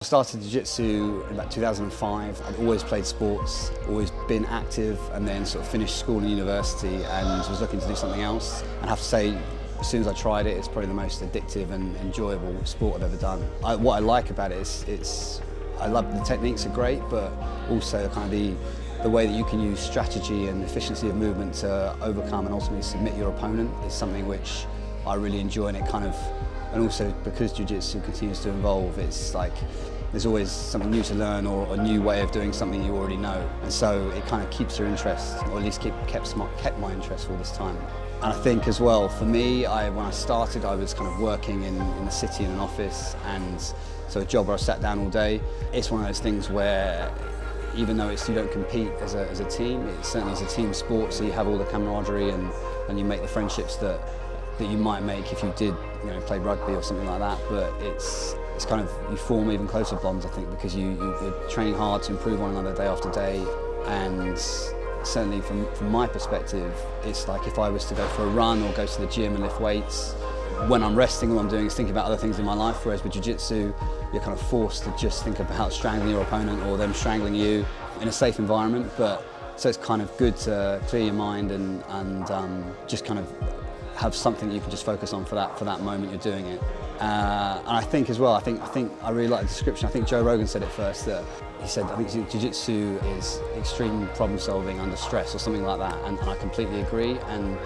I started Jiu-Jitsu in about 2005. I'd always played sports, always been active, and then sort of finished school and university and was looking to do something else. And I have to say, as soon as I tried it, it's probably the most addictive and enjoyable sport I've ever done. What I like about it is I love the techniques are great, but also kind of the way that you can use strategy and efficiency of movement to overcome and ultimately submit your opponent is something which I really enjoy, and also because Jiu-Jitsu continues to evolve, it's like there's always something new to learn or a new way of doing something you already know. And so it kind of keeps your interest, or at least kept my interest for all this time. And I think as well, for me, when I started, I was kind of working in the city in an office, and so a job where I sat down all day. It's one of those things where even though you don't compete as a team, it certainly is a team sport, so you have all the camaraderie and you make the friendships that you might make if you did, play rugby or something like that. But it's kind of, you form even closer bonds, I think, because you're training hard to improve one another day after day. And certainly from my perspective, it's like if I was to go for a run or go to the gym and lift weights, when I'm resting, all I'm doing is thinking about other things in my life, whereas with Jiu-Jitsu, you're kind of forced to just think about strangling your opponent or them strangling you in a safe environment. So it's kind of good to clear your mind and just kind of have something you can just focus on for that moment you're doing it. And I think as well, I think I really like the description. I think Joe Rogan said it first, that he said, I think Jiu-Jitsu is extreme problem solving under stress or something like that, and I completely agree. And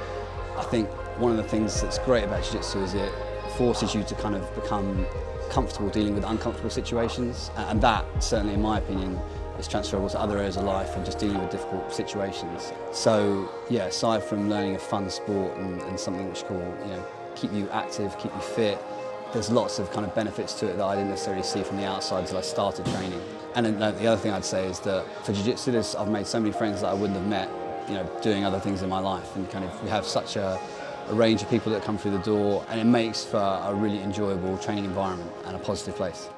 I think one of the things that's great about Jiu-Jitsu is it forces you to kind of become comfortable dealing with uncomfortable situations, and that, certainly in my opinion, is transferable to other areas of life and just dealing with difficult situations. So yeah, aside from learning a fun sport and something which will keep you active, keep you fit, there's lots of kind of benefits to it that I didn't necessarily see from the outside until I started training. And then the other thing I'd say is that for Jiu-Jitsu, I've made so many friends that I wouldn't have met doing other things in my life, and kind of we have such a range of people that come through the door, and it makes for a really enjoyable training environment and a positive place.